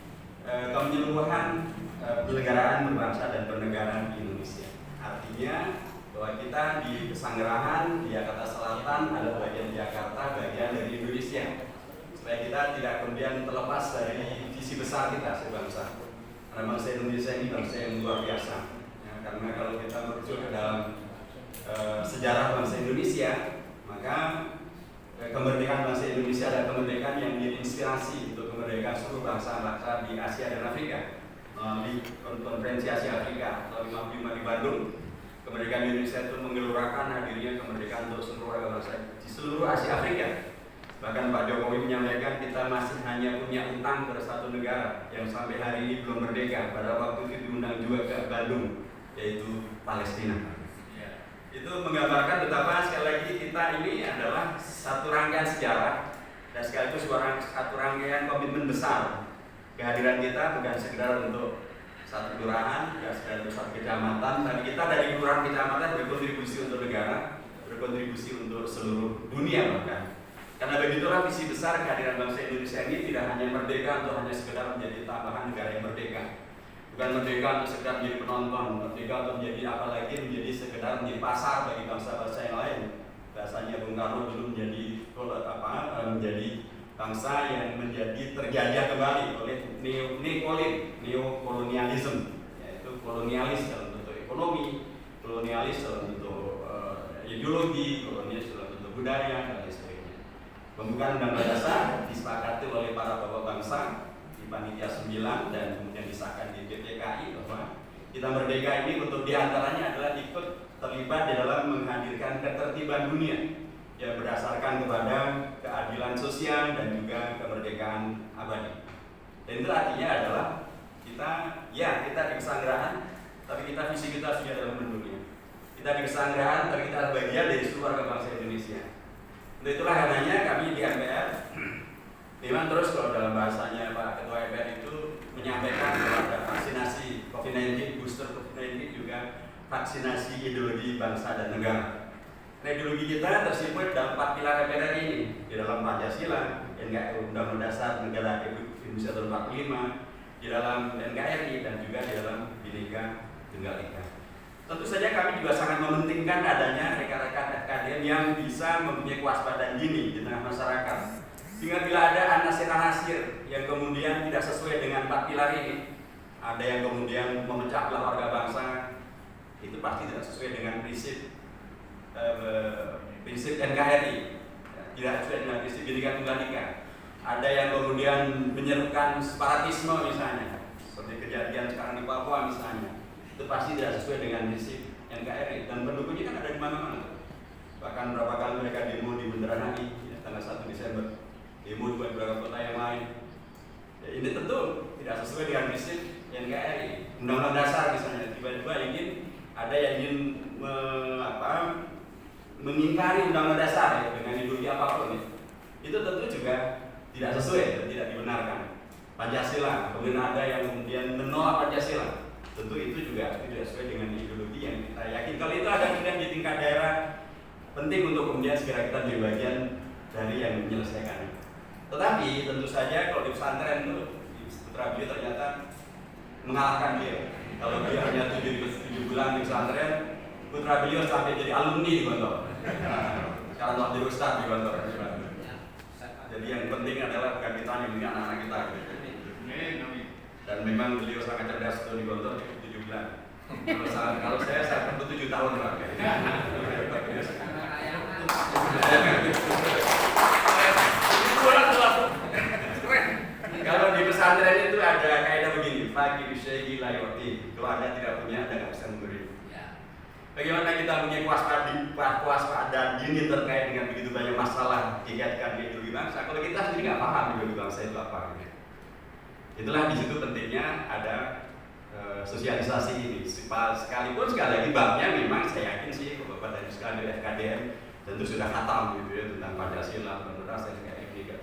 kemenyeluruhan penyelenggaraan berbangsa dan bernegara di Indonesia. Artinya bahwa kita di Pesanggerahan, di Jakarta Selatan, ada bagian Jakarta, bagian dari Indonesia. Supaya kita tidak kemudian terlepas dari visi besar kita sebangsa. Karena bangsa Indonesia ini bangsa yang luar biasa. Ya, karena kalau kita merujuk ke dalam sejarah bangsa Indonesia, maka kemerdekaan bangsa Indonesia adalah kemerdekaan yang menjadi inspirasi untuk kemerdekaan seluruh bangsa-bangsa di Asia dan Afrika. Melalui konferensi Asia Afrika tahun 55 di Bandung, kemerdekaan Indonesia itu menggelurakan hadirnya kemerdekaan untuk seluruh bangsa di seluruh Asia Afrika. Bahkan Pak Jokowi menyampaikan kita masih hanya punya utang pada satu negara yang sampai hari ini belum merdeka. Pada waktu itu diundang juga ke Bandung, yaitu Palestina. Itu menggambarkan betapa sekali lagi kita ini adalah satu rangkaian sejarah dan sekaligus satu rangkaian komitmen besar. Kehadiran kita bukan sekedar untuk satu kelurahan, bukan sekedar untuk satu kecamatan, tapi kita dari kelurahan kecamatan berkontribusi untuk negara, berkontribusi untuk seluruh dunia bahkan. Karena begitulah visi besar kehadiran bangsa Indonesia ini tidak hanya merdeka untuk hanya sekedar menjadi tambahan negara yang merdeka. Bukan merdeka untuk sekedar menjadi penonton, merdeka untuk menjadi apalagi menjadi sekedar menjadi pasar bagi bangsa-bangsa yang lain. Bahasanya Bung Karno dulu menjadi bangsa yang menjadi terjajah kembali oleh neokolonialisme, yaitu kolonialis dalam bentuk ekonomi, kolonialis dalam bentuk ideologi, kolonialis dalam bentuk budaya dan lain sebagainya. Pembukaan Undang-Undang Dasar disepakati oleh para bapak bangsa di Panitia 9 dan kemudian disahkan di PPKI bahwa kita merdeka ini untuk diantaranya adalah ikut terlibat di dalam menghadirkan ketertiban dunia yang berdasarkan kepada keadilan sosial dan juga kemerdekaan abadi. Dan itu artinya adalah kita di Pesanggerahan, tapi kita visi kita sudah dalam mendunia. Kita di Pesanggerahan, tapi kita bagian dari seluruh warga bangsa Indonesia. Untuk itulah karenanya kami di MPR memang terus kalau dalam bahasanya Pak Ketua MPR itu menyampaikan bahwa ada vaksinasi COVID-19, booster COVID-19 juga vaksinasi ideologi bangsa dan negara. Nah, ideologi kita tersimpul dalam 4 pilar MPR ini, di dalam Pancasila, Undang-Undang Dasar Negara Republik Indonesia tahun 45, di dalam NKRI dan juga di dalam Bhinneka Tunggal Ika. Tentu saja kami juga sangat mementingkan adanya rekan-rekan FKDM yang bisa mempunyai kewaspadaan dini di tengah masyarakat. Sehingga bila ada anasir-anasir yang kemudian tidak sesuai dengan 4 pilar ini, ada yang kemudian memecah belah warga bangsa, itu pasti tidak sesuai dengan prinsip NKRI, tidak sesuai dengan prinsip Bhinneka Tunggal Ika. Ada yang kemudian menyerukan separatisme misalnya, seperti kejadian sekarang di Papua misalnya, itu pasti tidak sesuai dengan prinsip NKRI. Dan pendukungnya kan ada di mana-mana. Bahkan berapa kali mereka demo di Bundaran HI tanggal 1 Desember, demo di beberapa kota yang lain. Ya, ini tentu tidak sesuai dengan prinsip NKRI. Undang-Undang Dasar misalnya, tiba-tiba ada yang ingin mengingkari Undang-Undang Dasar ya, dengan ideologi apapun ya. Itu tentu juga tidak sesuai dan tidak dibenarkan. Pancasila, kemudian ada yang kemudian menolak Pancasila, tentu itu juga tidak sesuai dengan ideologi yang kita yakin. Kalau itu ada kemudian di tingkat daerah, penting untuk kemudian segera kita menjadi bagian dari yang menyelesaikan. Tetapi tentu saja kalau di pesantren itu putra beliau ternyata mengalahkan dia. Kalau dia hanya 7 bulan di pesantren, putra beliau sampai jadi alumni di Gontor. Sekarang telah jadi ustaz di Gontor. Jadi yang penting adalah bukan kita yang punya anak-anak kita. Dan memang beliau sangat cerdas untuk di Gontor 7 bulan. Kalau saya perlu 7 tahun Pak. Kalau di pesantren itu ada kaidah begini, pagi bisyai'i la yu'ti. Kalau Anda tidak punya, Anda nggak bisa memberi. Bagaimana kita punya kewaspadaan dini terkait dengan begitu banyak masalah dikaitkan dengan ideologi bangsa, kalau kita sendiri nggak paham ideologi bangsa itu apa. Itulah di situ pentingnya ada sosialisasi ini. Sekalipun sekali lagi babnya memang saya yakin sih Bapak dan sekali dari FKDM tentu sudah khatam gitu ya tentang Pancasila, Demokrasi, NKRI, dan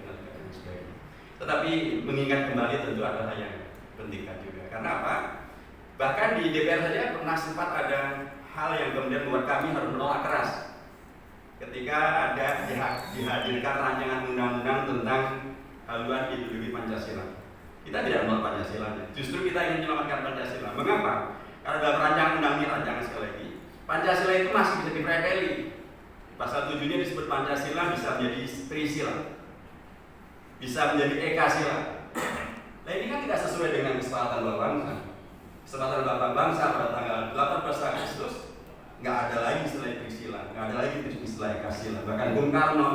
sebagainya. Tetapi mengingat kembali tentu adalah yang pentingkan juga. Karena apa? Bahkan di DPR saja pernah sempat ada hal yang kemudian membuat kami harus menolak keras ketika ada dihadirkan rancangan undang-undang tentang haluan ideologi Pancasila. Kita tidak menolak Pancasila, justru kita ingin menyelamatkan Pancasila. Mengapa? Karena dalam rancangan undang ini, rancangan sekali lagi, Pancasila itu masih bisa dipreteli. Pasal 7-nya disebut Pancasila bisa menjadi Trisila, bisa menjadi Ekasila. Nah ini kan tidak sesuai dengan kesepakatan dua bangsa. Kesepakatan dua bangsa pada tanggal 18 Agustus nggak ada lagi istilah Trisila, nggak ada lagi istilah Ekasila. Bahkan Bung Karno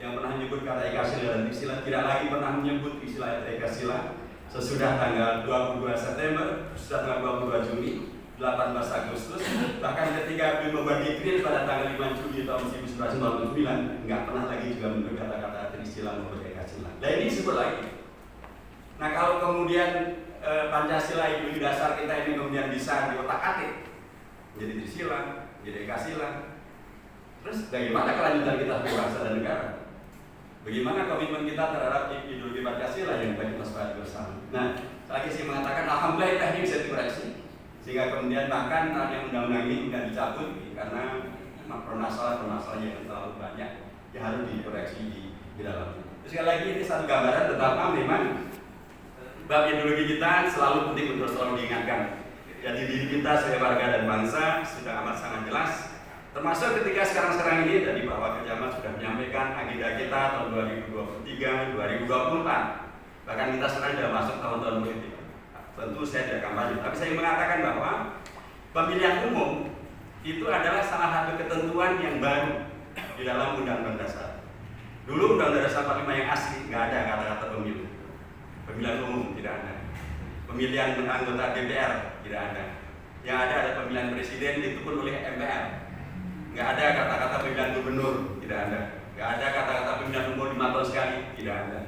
yang pernah menyebut kata Ekasila dan Trisila tidak lagi pernah menyebut istilah Ekasila. Sesudah tanggal 22 September, sesudah tanggal 22 Juni, 18 Agustus, bahkan ketika beliau membuat dekret pada tanggal 5 Juli tahun 1999, nggak pernah lagi juga menyebut kata-kata Trisila maupun Ekasila. Nah ini disebut lagi. Nah kalau kemudian Pancasila ideologi dasar kita ini kemudian bisa diotak-atik menjadi Trisila, menjadi Ekasila, terus bagaimana kelanjutan kita sebagai bangsa dan negara? Bagaimana komitmen kita terhadap ideologi Pancasila yang baik kita sepakati bersama? Nah, lagi saya mengatakan alhamdulillah teknik bisa dikoreksi sehingga kemudian bahkan yang undang-undang ini tidak dicabut karena permasalahan yang terlalu banyak yang harus dikoreksi di dalamnya. Sekali lagi ini satu gambaran betapa memang bab ideologi kita selalu penting untuk selalu diingatkan. Jadi diri kita sebagai warga dan bangsa sudah amat sangat jelas. Termasuk ketika sekarang ini dari Pak Wakil Camat sudah menyampaikan agenda kita tahun 2023, 2024. Bahkan kita sekarang sudah masuk tahun-tahun politik. Tentu saya tidak kampanye, tapi saya mengatakan bahwa pemilihan umum itu adalah salah satu ketentuan yang baru di dalam Undang-Undang Dasar. Dulu Undang-Undang Dasar 45 yang asli nggak ada kata-kata pemilu. Pemilihan umum tidak ada. Pemilihan anggota DPR tidak ada. Yang ada pemilihan presiden itu pun oleh MPR. Nggak ada kata-kata pemilihan gubernur, tidak ada. Nggak ada kata-kata pemilihan umum 5 tahun sekali, tidak ada.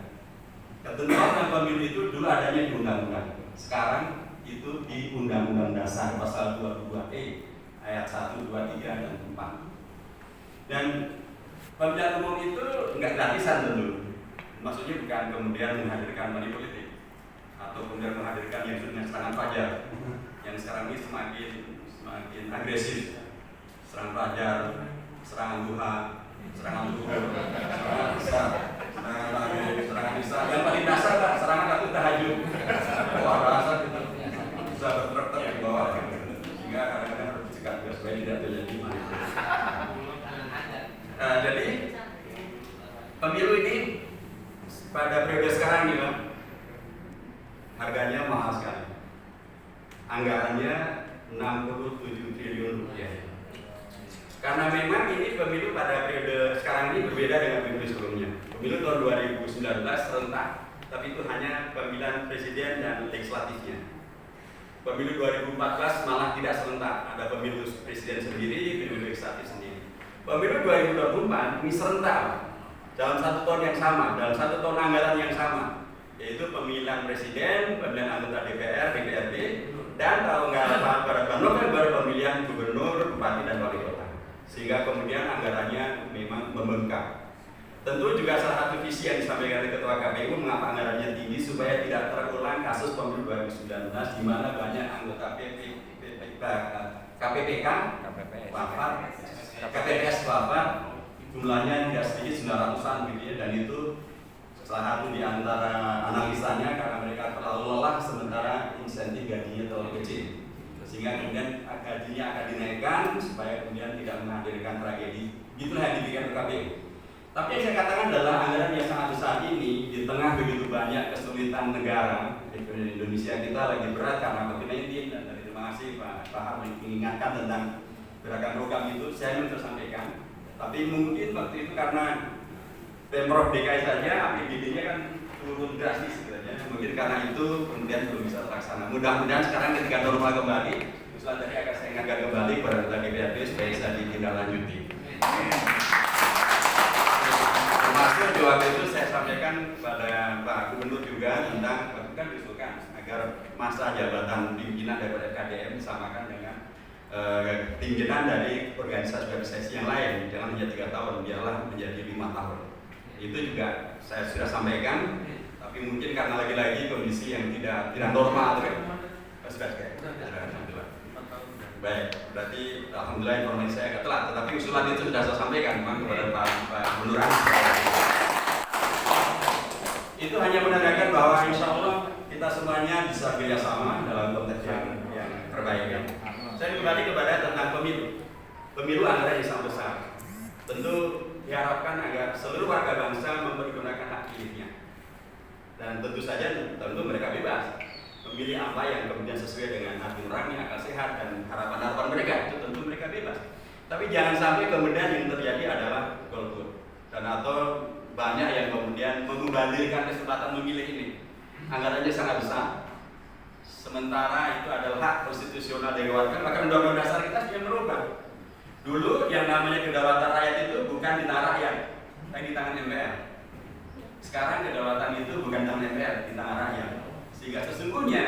Ketentuan pemilu itu dulu adanya di undang-undang. Sekarang itu di Undang-Undang Dasar pasal 22E ayat 1, 2, 3, dan 4. Dan pemilihan umum itu nggak gratisan tentu. Maksudnya bukan kemudian menghadirkan money politik atau kemudian menghadirkan yang dengan serangan fajar yang sekarang ini semakin agresif. Serangan fajar, serangan duha, serangan zuhur, serangan isya, serangan maghrib, serangan isya. Yang paling dasar lah, serangan waktu tahajud. Wah, rasa itu bisa bertrek-trek di bawah, sehingga kadang-kadang harus dicegah juga supaya tidak terjadi manipulasi. Jadi pemilu ini pada periode sekarang ini, Pak, harganya mahal sekali. Anggarannya 67 triliun rupiah. Karena memang ini pemilu pada periode sekarang ini berbeda dengan pemilu sebelumnya. Pemilu tahun 2019 serentak, tapi itu hanya pemilihan presiden dan legislatifnya. Pemilu 2014 malah tidak serentak, ada pemilu presiden sendiri, pemilu legislatif sendiri. Pemilu 2024 ini serentak dalam 1 tahun yang sama, dalam 1 tahun anggaran yang sama, yaitu pemilihan presiden, pemilihan anggota DPR, DPRD, dan kalau nggak pada bulan November pemilihan gubernur, bupati, dan wali kota. Sehingga kemudian anggarannya memang membengkak. Tentu juga salah satu visi yang disampaikan oleh Ketua KPU mengapa anggarannya tinggi supaya tidak terulang kasus pemilu 2019 di mana banyak anggota KPPK wafat, KPPS wafat, jumlahnya tidak sedikit 900-an gitu ya, dan itu salah satu di antara analisanya karena mereka terlalu lelah sementara insentif gajinya terlalu kecil. Sehingga kemudian gajinya akan dinaikkan supaya kemudian tidak menghadirkan tragedi. Itulah yang dipikirkan KPU. Tapi yang saya katakan adalah anggaran yang sangat besar ini di tengah begitu banyak kesulitan negara. Indonesia kita lagi berat karena COVID-19 dan dari terima kasih Pak Bahar mengingatkan tentang gerakan program itu, saya ingin tersampaikan. Tapi mungkin waktu itu karena Pemprov DKI saja APBD-nya kan turun drastis sebenarnya. Mungkin karena itu kemudian belum bisa terlaksana. Mudah-mudahan sekarang ketika normal kembali, usulan tadi akan saya ingatkan kembali kepada anggota DPRD supaya bisa ditindaklanjuti. Termasuk jawab itu saya sampaikan kepada Pak Gubernur juga tentang kan diusulkan agar masa jabatan pimpinan daripada KDM disamakan dengan pimpinan dari organisasi yang lain, jangan hanya 3 tahun, biarlah menjadi 5 tahun. Itu juga saya sudah sampaikan, tapi mungkin karena lagi-lagi kondisi yang tidak normal, sudah. Alhamdulillah. Baik, berarti alhamdulillah informasi saya agak telat, tetapi usulan itu sudah saya sampaikan memang kepada Pak Gubernur. Itu hanya menandakan bahwa insya Allah kita semuanya bisa bekerjasama dalam konteks yang terbaik. Ya. Saya kembali kepada tentang pemilu. Pemilu adalah yang sangat besar. Tentu diharapkan agar seluruh warga bangsa mempergunakan hak pilihnya. Dan tentu saja mereka bebas memilih apa yang kemudian sesuai dengan hati nurani, akal sehat, dan harapan-harapan mereka. Itu tentu mereka bebas. Tapi jangan sampai kemudian yang terjadi adalah golput dan atau banyak yang kemudian membandirkan kesempatan memilih ini. Anggarannya sangat besar. Sementara itu adalah hak konstitusional dari warga, maka undang-undang dasar kita sudah merubah. Dulu yang namanya kedaulatan rakyat itu bukan di tangan rakyat, tapi di tangan MPR. Sekarang kedaulatan itu bukan di tangan MPR, di tangan rakyat. Sehingga sesungguhnya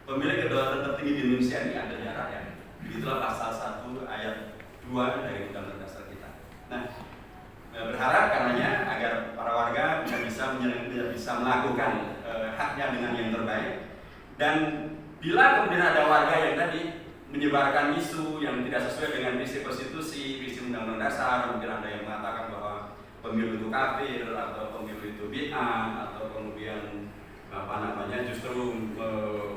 pemilik kedaulatan tertinggi di Indonesia ini adalah rakyat. Itulah pasal 1 ayat 2 dari undang-undang dasar kita. Nah, berharap karenanya agar para warga bisa melakukan haknya dengan yang terbaik. Dan bila kemudian ada warga yang tadi menyebarkan isu yang tidak sesuai dengan visi konstitusi, visi undang-undang dasar, mungkin ada yang mengatakan bahwa pemilu itu kafir atau pemilu itu bid'ah atau kemudian justru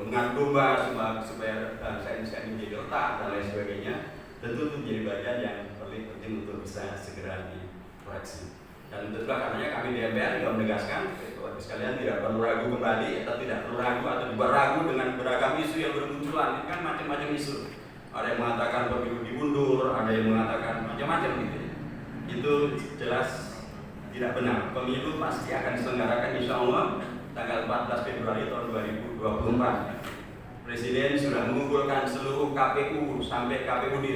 mengadu domba supaya bangsa Indonesia ini menjadi retak dan lain sebagainya, tentu itu menjadi bagian yang penting untuk bisa segera dikoreksi. Dan tentu karenanya kami di MPR juga menegaskan sekalian tidak perlu ragu kembali atau tidak perlu ragu atau dibuat ragu dengan beragam isu yang bermunculan. Ini kan macam-macam isu. Ada yang mengatakan pemilu diundur, ada yang mengatakan macam-macam gitu. Itu jelas tidak benar. Pemilu pasti akan diselenggarakan insya Allah tanggal 14 Februari tahun 2024. Presiden sudah mengumpulkan seluruh KPU sampai KPUD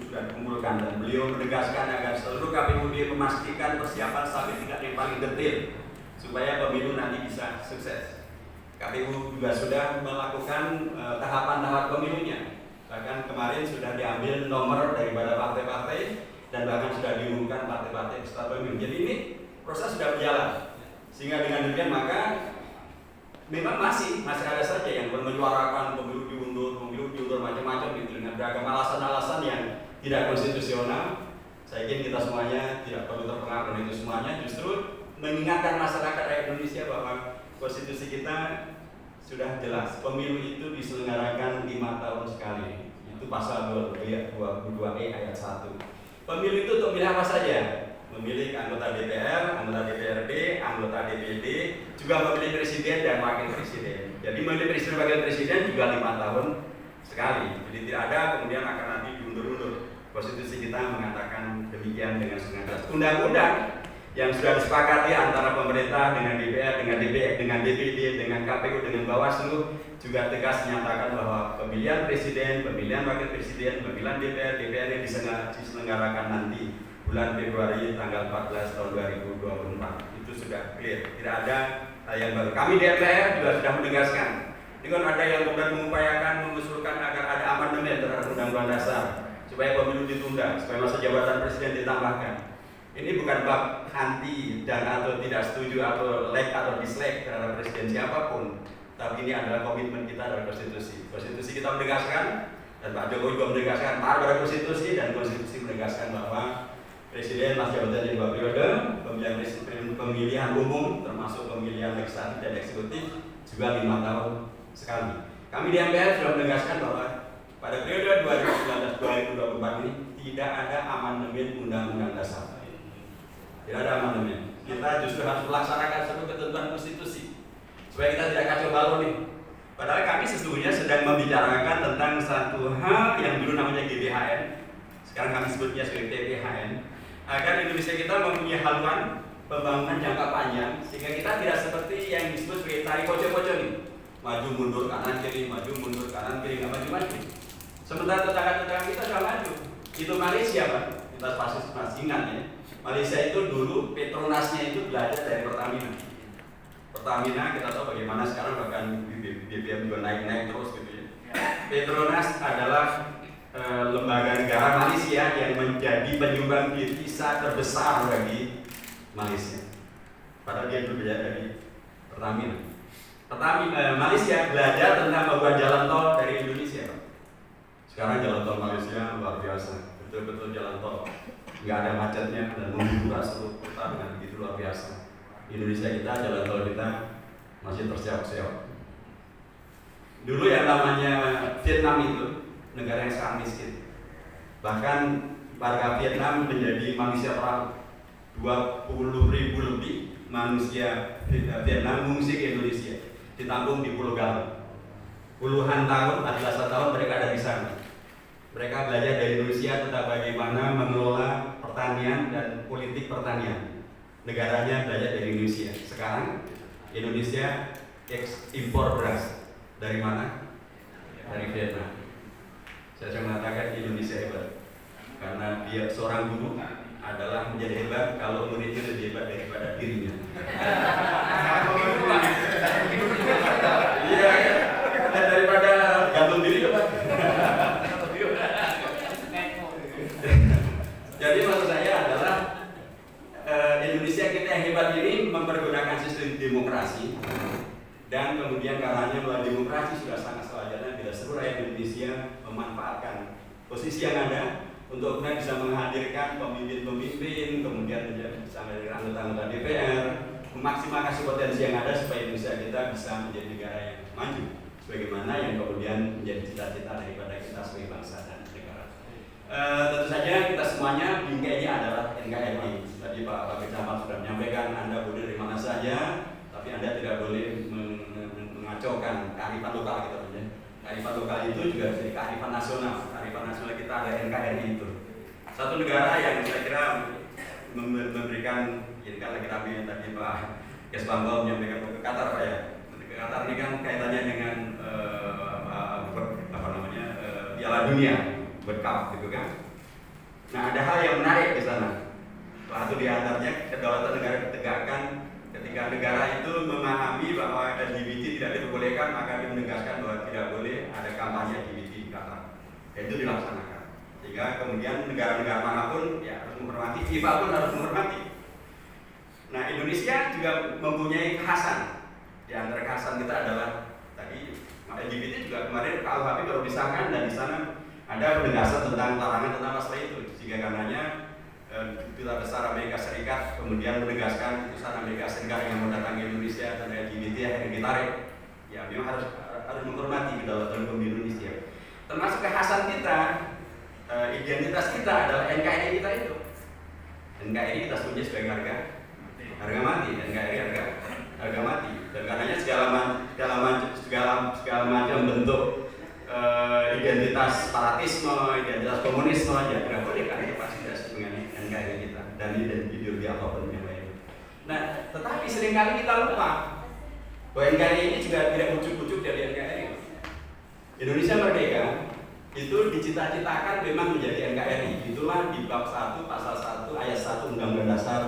sudah dikumpulkan dan beliau menegaskan agar seluruh KPUD memastikan persiapan sampai tingkat yang paling detail supaya pemilu nanti bisa sukses. KPU juga sudah melakukan tahapan-tahapan pemilunya. Bahkan kemarin sudah diambil nomor daripada partai-partai dan bahkan sudah diumumkan partai-partai peserta pemilu. Jadi ini proses sudah berjalan. Sehingga dengan demikian maka memang masih ada saja yang menyuarakan pemilu diundur macam-macam gitu dengan beragam alasan-alasan yang tidak konstitusional. Saya yakin kita semuanya tidak perlu terpengaruh dengan itu semuanya, justru mengingatkan masyarakat rakyat Indonesia bahwa konstitusi kita sudah jelas, pemilu itu diselenggarakan 5 tahun sekali. Itu pasal 22E ayat 1. Pemilu itu untuk memilih apa saja? Memilih anggota DPR, anggota DPRD, anggota DPD, juga memilih presiden dan wakil presiden. Jadi memilih presiden dan wakil presiden juga 5 tahun sekali. Jadi tidak ada kemudian akan nanti diundur-undur. Konstitusi kita mengatakan demikian dengan sangat jelas. Undang-undang yang sudah disepakati antara pemerintah dengan DPR, dengan DPR, dengan DPD, dengan KPU, dengan Bawaslu juga tegas menyatakan bahwa pemilihan presiden, pemilihan wakil presiden, pemilihan DPR, DPRD diselenggarakan nanti bulan Februari tanggal 14 tahun 2024. Itu sudah clear, tidak ada hal yang baru. Kami DPR juga sudah menegaskan. Dengan ada yang kemudian mengupayakan mengusulkan agar ada amandemen terhadap Undang-Undang Dasar supaya pemilu ditunda, supaya masa jabatan presiden ditambahkan. Ini bukan bab anti dan atau tidak setuju atau like atau dislike terhadap presiden siapapun, tapi ini adalah komitmen kita terhadap konstitusi. Konstitusi kita menegaskan dan Pak Jokowi juga menegaskan taat pada konstitusi, dan konstitusi menegaskan bahwa presiden masa jabatan 2 periode, pemilihan umum termasuk pemilihan legislatif dan eksekutif juga 5 tahun sekali. Kami di MPR sudah menegaskan bahwa pada periode 2019-2024 ini tidak ada amandemen Undang-Undang Dasar. Tidak ada amandemen. Kita justru harus melaksanakan seluruh ketentuan konstitusi supaya kita tidak kacau balau nih. Padahal kami sesungguhnya sedang membicarakan tentang satu hal yang dulu namanya GBHN, sekarang kami sebutnya sebagai TPHN, agar Indonesia kita mempunyai haluan pembangunan jangka panjang, sehingga kita tidak seperti yang disebut sebagai tarik pojok-pojok ini, maju mundur kanan kiri, maju mundur kanan kiri, nggak maju-maju. Sementara tetangga-tetangga kita sudah maju. Itu Malaysia, Pak. Kita masih ingat ya. Malaysia itu dulu Petronasnya itu belajar dari Pertamina. Pertamina kita tahu bagaimana sekarang bahkan BBM juga naik-naik terus gitu ya. Petronas adalah lembaga negara Malaysia yang menjadi penyumbang devisa terbesar bagi Malaysia. Padahal dia dulu belajar dari Pertamina. Malaysia belajar tentang membuat jalan tol dari Indonesia. Sekarang jalan tol Malaysia luar biasa, betul-betul jalan tol, nggak ada macetnya dan membuka seluruh kota dengan begitu luar biasa. Indonesia kita, jalan tol kita masih terseok-seok. Dulu yang namanya Vietnam itu negara yang sangat miskin. Bahkan warga Vietnam menjadi manusia perahu. 20.000 lebih manusia Vietnam mengungsi ke Indonesia, ditampung di Pulau Galuh. Puluhan tahun, belasan tahun mereka ada di sana. Mereka belajar dari Indonesia tentang bagaimana mengelola pertanian dan politik pertanian. Negaranya belajar dari Indonesia. Sekarang Indonesia impor beras dari mana? Dari Vietnam. Saya mengatakan Indonesia hebat karena dia seorang guru adalah menjadi hebat kalau muridnya lebih hebat daripada dirinya. Iya, dan daripada gantung diri Pak. Jadi maksud saya adalah Indonesia kita yang hebat ini mempergunakan sistem demokrasi, dan kemudian karenanya melalui demokrasi sudah sangat sewajarnya bila seluruh rakyat Indonesia memanfaatkan posisi yang ada untuk kemudian bisa menghadirkan pemimpin-pemimpin, kemudian bisa menghadirkan anggota-anggota DPR, memaksimalkan potensi yang ada supaya Indonesia kita bisa menjadi negara yang maju, sebagaimana yang kemudian menjadi cita-cita daripada kita sebagai bangsa dan negara. Tentu saja kita semuanya bingkainya adalah NKRI. Tadi Pak Camat sudah menyampaikan Anda boleh dari mana saja, tapi Anda tidak boleh mengacaukan kearifan lokal kita punya. Kearifan lokal itu juga jadi kearifan nasional. Kearifan nasional kita ada NKRI itu. Satu negara yang saya kira memberikan, ini kan lagi rame tadi Pak Kesbangga menyampaikan ke Qatar Pak ya. Ke Qatar ini kan kaitannya dengan Piala Dunia, World Cup gitu kan. Nah ada hal yang menarik di sana. Satu di antaranya kedaulatan negara ditegakkan ketika negara itu memahami bahwa LGBT tidak diperbolehkan, maka dia menegaskan bahwa tidak boleh ada kampanye LGBT di Qatar. Itu dilaksanakan. Sehingga kemudian negara-negara manapun ya harus menghormati, FIFA pun harus menghormati. Nah Indonesia juga mempunyai kekhasan. Di antara kekhasan kita adalah tadi LGBT juga kemarin KUHP baru disahkan dan di sana ada penegasan tentang larangan tentang masalah itu. Sehingga karenanya Duta Besar Amerika Serikat kemudian menegaskan putusan Amerika Serikat yang mendatangi Indonesia dan LGBT akhirnya ditarik. Ya memang harus menghormati kedaulatan hukum di Indonesia. Termasuk kekhasan kita, identitas kita adalah NKRI kita itu. NKRI kita sebutnya sebagai harga mati. NKRI harga mati. Dan karenanya segala macam bentuk identitas separatisme, identitas komunisme ya tidak boleh, karena itu pasti tidak sesuai dengan NKRI kita dan ideologi apapun yang lain. Nah, tetapi seringkali kita lupa bahwa NKRI ini juga tidak ujuk-ujuk dari NKRI. Indonesia merdeka itu dicita-citakan memang menjadi NKRI. Itulah di bab 1 pasal 1 ayat 1 Undang-Undang Dasar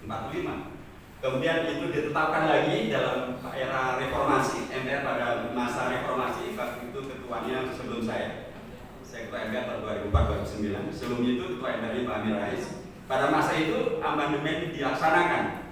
45. Kemudian itu ditetapkan lagi dalam era reformasi, MPR pada masa reformasi, waktu itu ketuanya sebelum saya ketua MPR tahun 2004-2009, sebelum itu ketua MPR Pak Amin Rais. Pada masa itu amandemen dilaksanakan.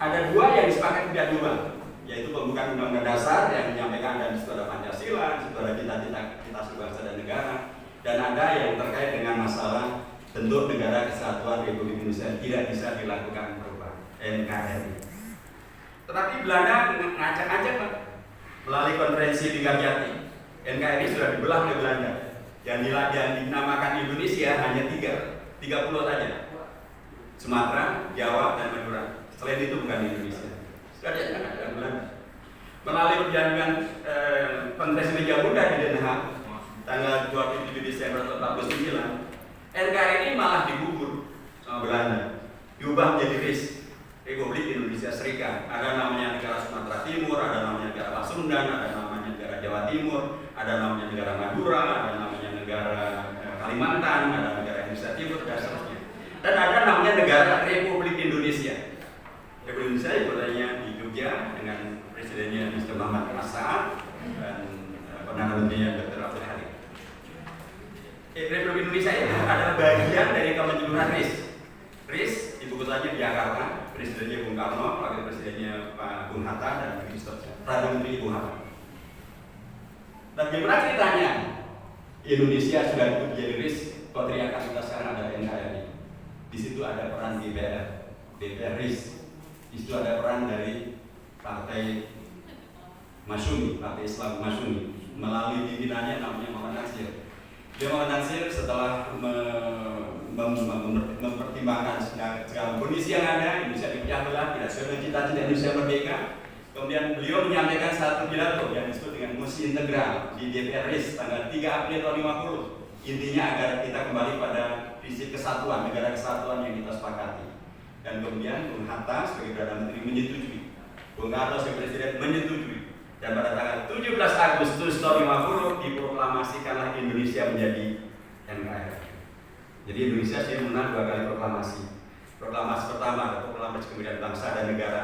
Ada dua yang disepakati tidak dua, yaitu pembukaan Undang-Undang Dasar yang menyampaikan dan disitu ada Pancasila, disitu ada cita-cita kita sebagai bangsa dan negara, dan ada yang terkait dengan masalah bentuk negara kesatuan Republik Indonesia tidak bisa dilakukan perubahan. NKRI. Tetapi Belanda ngajak-ngajak melalui konferensi di Garjati. NKRI sudah dibelah oleh Belanda. Yang dinamakan Indonesia hanya 30 saja. Sumatera, Jawa, dan Madura. Selain itu bukan Indonesia. Sudah diajak Belanda. melalui perjanjian Konferensi Meja Bunda di Den Haag tanggal 27 Desember 1949, NKRI ini malah digugur sama Belanda, diubah menjadi RIS, Republik Indonesia Serikat. Ada namanya negara Sumatera Timur, ada namanya negara Pasundan, ada namanya negara Jawa Timur, ada namanya negara Madura, ada namanya negara Kalimantan, ada negara Indonesia Timur, dan seterusnya. Dan ada namanya negara Republik Indonesia. Republik Indonesia ibadahnya di Jogja dengan presidennya Mr. Muhammad Hasan dan Perdana Menterinya Dr. Abdul Halim. Republik Indonesia itu adalah bagian dari kemenyeluruhan RIS. RIS ibu kotanya di Jakarta, presidennya Bung Karno, wakil presidennya Pak Bung Hatta, dan Perdana Menteri Bung Hatta. Dan gimana ceritanya Indonesia sudah ikut jadi RIS, kok teriakan kita sekarang ada NKRI. Di situ ada peran DPR RIS. Di situ ada peran dari Partai Masyumi, Partai Islam Masyumi, melalui pimpinannya namanya Muhammad Nasir. Dia Muhammad Nasir setelah mempertimbangkan segala kondisi yang ada, Indonesia dipecah belah, tidak sesuai cita-cita Indonesia merdeka. Kemudian beliau menyampaikan satu pidato yang disebut dengan Mosi Integral di DPR RIS tanggal 3 April tahun 50. Intinya agar kita kembali pada prinsip kesatuan, negara kesatuan yang kita sepakati. Dan kemudian Bung Hatta sebagai Perdana Menteri menyetujui, Bung Karno sebagai Presiden menyetujui. Dan pada tanggal 17 Agustus tahun 50 diproklamasikanlah Indonesia menjadi NKRI. Jadi Indonesia sudah menang 2 kali proklamasi. Proklamasi pertama adalah Proklamasi Kemerdekaan Bangsa dan Negara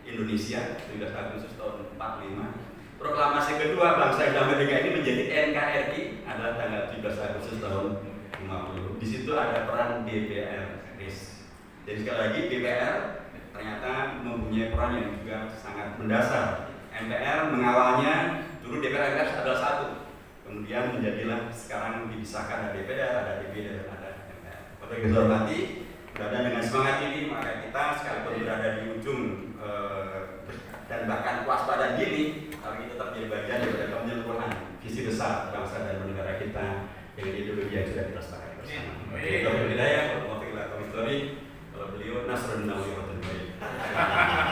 Indonesia 17 Agustus tahun 45. Proklamasi kedua bangsa Islam Merdeka ini menjadi NKRI adalah tanggal 17 Agustus tahun 50. Di situ ada peran DPR RIS. Jadi sekali lagi DPR ternyata mempunyai peran yang juga sangat mendasar. MPR mengawalnya dulu DPR adalah satu, kemudian menjadilah sekarang dipisahkan ada DPR, ada DPD, dan ada MPR. Bapak Ibu hormati, berada dengan semangat ini maka kita sekalipun berada di ujung dan bahkan waspada diri, tapi kita tetap menjadi bagian daripada penyeluruhan visi besar bangsa dan negara kita dengan ideologi yang sudah kita sepakati bersama. Kita berbeda, kalau beliau Nasruddin Nawawi.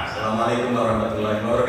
Assalamualaikum warahmatullahi wabarakatuh.